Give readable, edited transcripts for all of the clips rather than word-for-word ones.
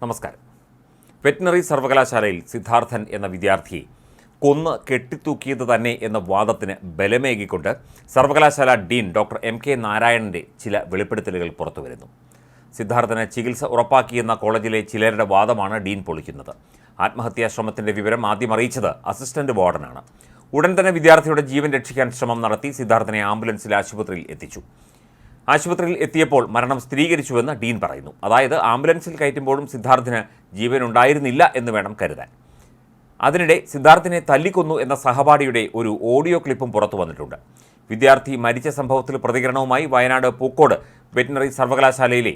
നമസ്കാരം. വെറ്റിനറി സർവകലാശാലയിൽ സിദ്ധാർത്ഥൻ എന്ന വിദ്യാർത്ഥിയെ കൊന്ന് കെട്ടിത്തൂക്കിയത് തന്നെ എന്ന വാദത്തിന് ബലമേകിക്കൊണ്ട് സർവകലാശാല ഡീൻ ഡോക്ടർ എം.കെ. നാരായണൻ്റെ ചില വെളിപ്പെടുത്തലുകൾ പുറത്തുവരുന്നു. സിദ്ധാർത്ഥന് ചികിത്സ ഉറപ്പാക്കിയെന്ന കോളേജിലെ ചിലരുടെ വാദമാണ് ഡീൻ പൊളിക്കുന്നത്. ആത്മഹത്യാശ്രമത്തിൻ്റെ വിവരം ആദ്യം അറിയിച്ചത് അസിസ്റ്റന്റ് വാർഡനാണ്. ഉടൻ തന്നെ വിദ്യാർത്ഥിയുടെ ജീവൻ രക്ഷിക്കാൻ ശ്രമം നടത്തി സിദ്ധാർത്ഥനെ ആംബുലൻസിൽ ആശുപത്രിയിൽ എത്തിച്ചു. ആശുപത്രിയിൽ എത്തിയപ്പോൾ മരണം സ്ഥിരീകരിച്ചുവെന്ന് ഡീൻ പറയുന്നു. അതായത് ആംബുലൻസിൽ കയറ്റുമ്പോഴും സിദ്ധാർത്ഥിന് ജീവനുണ്ടായിരുന്നില്ല എന്ന് വേണം കരുതാൻ. അതിനിടെ സിദ്ധാർത്ഥിനെ തല്ലിക്കൊന്നു എന്ന സഹപാഠിയുടെ ഒരു ഓഡിയോ ക്ലിപ്പും പുറത്തു വന്നിട്ടുണ്ട്. വിദ്യാർത്ഥി മരിച്ച സംഭവത്തിൽ പ്രതികരണവുമായി വയനാട് പൂക്കോട് വെറ്റിനറി സർവകലാശാലയിലെ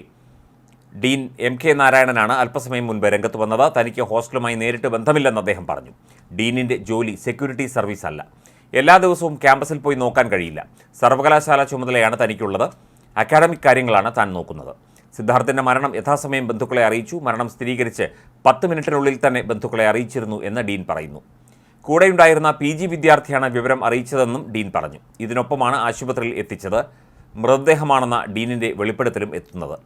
ഡീൻ എം.കെ. നാരായണനാണ് അല്പസമയം മുൻപ് രംഗത്ത് വന്നത്. തനിക്ക് ഹോസ്റ്റലുമായി നേരിട്ട് ബന്ധമില്ലെന്ന് അദ്ദേഹം പറഞ്ഞു. ഡീനിൻ്റെ ജോലി സെക്യൂരിറ്റി സർവീസ് അല്ല. എല്ലാ ദിവസവും ക്യാമ്പസിൽ പോയി നോക്കാൻ കഴിയില്ല. സർവകലാശാല ചുമതലയാണ് തനിക്കുള്ളത്. അക്കാഡമിക് കാര്യങ്ങളാണ് താൻ നോക്കുന്നത്. സിദ്ധാർത്ഥിൻ്റെ മരണം യഥാസമയം ബന്ധുക്കളെ അറിയിച്ചു. മരണം സ്ഥിരീകരിച്ച് 10 മിനിറ്റിനുള്ളിൽ തന്നെ ബന്ധുക്കളെ അറിയിച്ചിരുന്നു എന്ന് ഡീൻ പറയുന്നു. കൂടെയുണ്ടായിരുന്ന PG വിദ്യാർത്ഥിയാണ് വിവരം അറിയിച്ചതെന്നും ഡീൻ പറഞ്ഞു. ഇതിനൊപ്പമാണ് ആശുപത്രിയിൽ എത്തിച്ചത് മൃതദേഹമാണെന്ന ഡീനിൻ്റെ വെളിപ്പെടുത്തലും എത്തുന്നത്.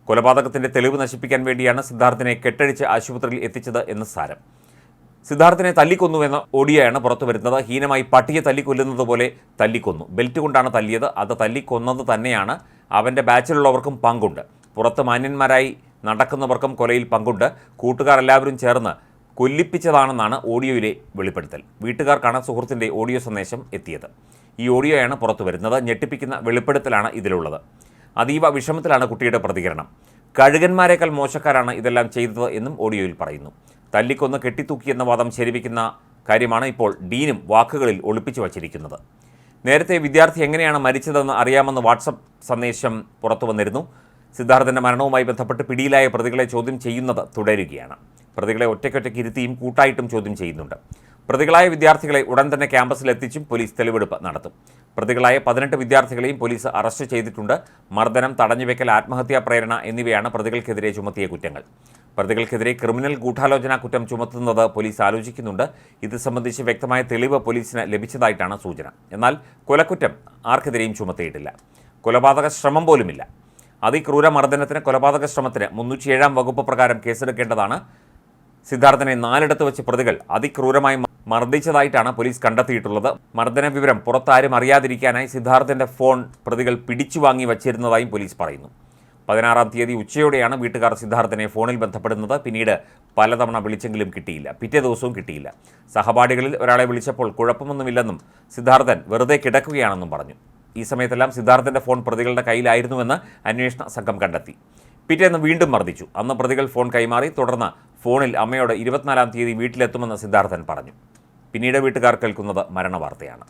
കൊലപാതകത്തിൻ്റെ തെളിവ് നശിപ്പിക്കാൻ വേണ്ടിയാണ് സിദ്ധാർത്ഥിനെ കെട്ടഴിച്ച് ആശുപത്രിയിൽ എത്തിച്ചത് എന്ന് സാരം. സിദ്ധാർത്ഥിനെ തല്ലിക്കൊന്നുവെന്ന ഓഡിയോയാണ് പുറത്തു വരുന്നത്. ഹീനമായി പട്ടിയെ തല്ലിക്കൊല്ലുന്നത് പോലെ തല്ലിക്കൊന്നു. ബെൽറ്റ് കൊണ്ടാണ് തല്ലിയത്. അത് തല്ലിക്കൊന്നത് തന്നെയാണ്. അവൻ്റെ ബാച്ചിലുള്ളവർക്കും പങ്കുണ്ട്. പുറത്ത് മാന്യന്മാരായി നടക്കുന്നവർക്കും കൊലയിൽ പങ്കുണ്ട്. കൂട്ടുകാരെല്ലാവരും ചേർന്ന് കൊല്ലിപ്പിച്ചതാണെന്നാണ് ഓഡിയോയിലെ വെളിപ്പെടുത്തൽ. വീട്ടുകാർക്കാണ് സുഹൃത്തിൻ്റെ ഓഡിയോ സന്ദേശം എത്തിയത്. ഈ ഓഡിയോയാണ് പുറത്തു വരുന്നത്. ഞെട്ടിപ്പിക്കുന്ന വെളിപ്പെടുത്തലാണ് ഇതിലുള്ളത്. അതീവ വിഷമത്തിലാണ് കുട്ടിയുടെ പ്രതികരണം. കഴുകന്മാരെക്കാൾ മോശക്കാരാണ് ഇതെല്ലാം ചെയ്തത് എന്നും ഓഡിയോയിൽ പറയുന്നു. തല്ലിക്കൊന്ന് കെട്ടിത്തൂക്കിയെന്ന വാദം ശരിവയ്ക്കുന്ന കാര്യമാണ് ഇപ്പോൾ ഡീനും വാക്കുകളിൽ ഒളിപ്പിച്ചു വച്ചിരിക്കുന്നത്. നേരത്തെ വിദ്യാർത്ഥി എങ്ങനെയാണ് മരിച്ചതെന്ന് അറിയാമെന്ന് വാട്സപ്പ് സന്ദേശം പുറത്തു വന്നിരുന്നു. സിദ്ധാർത്ഥൻ്റെ മരണവുമായി ബന്ധപ്പെട്ട് പിടിയിലായ പ്രതികളെ ചോദ്യം ചെയ്യുന്നത് തുടരുകയാണ്. പ്രതികളെ ഒറ്റയ്ക്കൊറ്റയ്ക്ക് ഇരുത്തിയും കൂട്ടായിട്ടും ചോദ്യം ചെയ്യുന്നുണ്ട്. പ്രതികളായ വിദ്യാർത്ഥികളെ ഉടൻ തന്നെ ക്യാമ്പസിലെത്തിച്ചും പോലീസ് തെളിവെടുപ്പ് നടത്തും. പ്രതികളായ 18 വിദ്യാർത്ഥികളെയും പോലീസ് അറസ്റ്റ് ചെയ്തിട്ടുണ്ട്. മർദ്ദനം, തടഞ്ഞുവെക്കൽ, ആത്മഹത്യാ പ്രേരണ എന്നിവയാണ് പ്രതികൾക്കെതിരെ ചുമത്തിയ കുറ്റങ്ങൾ. പ്രതികൾക്കെതിരെ ക്രിമിനൽ ഗൂഢാലോചന കുറ്റം ചുമത്തുന്നത് പോലീസ് ആലോചിക്കുന്നുണ്ട്. ഇത് സംബന്ധിച്ച് വ്യക്തമായ തെളിവ് പോലീസിന് ലഭിച്ചതായിട്ടാണ് സൂചന. എന്നാൽ കൊലക്കുറ്റം ആർക്കെതിരെയും ചുമത്തിയിട്ടില്ല. കൊലപാതക ശ്രമം പോലുമില്ല. അതിക്രൂര മർദ്ദനത്തിന്, കൊലപാതക ശ്രമത്തിന് 307 വകുപ്പ് പ്രകാരം കേസെടുക്കേണ്ടതാണ്. സിദ്ധാർത്ഥനെ 4ഇടത്ത് വെച്ച് പ്രതികൾ അതിക്രൂരമായി മർദ്ദിച്ചതായിട്ടാണ് പോലീസ് കണ്ടെത്തിയിട്ടുള്ളത്. മർദ്ദന വിവരം പുറത്താരും അറിയാതിരിക്കാനായി സിദ്ധാർത്ഥൻ്റെ ഫോൺ പ്രതികൾ പിടിച്ചു വാങ്ങി വച്ചിരുന്നതായും പോലീസ് പറയുന്നു. 16-ാം തീയതി ഉച്ചയോടെയാണ് വീട്ടുകാർ സിദ്ധാർത്ഥനെ ഫോണിൽ ബന്ധപ്പെടുന്നത്. പിന്നീട് പലതവണ വിളിച്ചെങ്കിലും കിട്ടിയില്ല. പിറ്റേ ദിവസവും കിട്ടിയില്ല. സഹപാഠികളിൽ ഒരാളെ വിളിച്ചപ്പോൾ കുഴപ്പമൊന്നുമില്ലെന്നും സിദ്ധാർത്ഥൻ വെറുതെ കിടക്കുകയാണെന്നും പറഞ്ഞു. ഈ സമയത്തെല്ലാം സിദ്ധാർത്ഥൻ്റെ ഫോൺ പ്രതികളുടെ കയ്യിലായിരുന്നുവെന്ന് അന്വേഷണ സംഘം കണ്ടെത്തി. പിറ്റേന്ന് വീണ്ടും മർദ്ദിച്ചു. അന്ന് പ്രതികൾ ഫോൺ കൈമാറി. തുടർന്ന് ഫോണിൽ അമ്മയോട് 24-ാം തീയതി വീട്ടിലെത്തുമെന്ന് സിദ്ധാർത്ഥൻ പറഞ്ഞു. പിന്നീട് വീട്ടുകാർ കേൾക്കുന്നത് മരണവാർത്തയാണ്.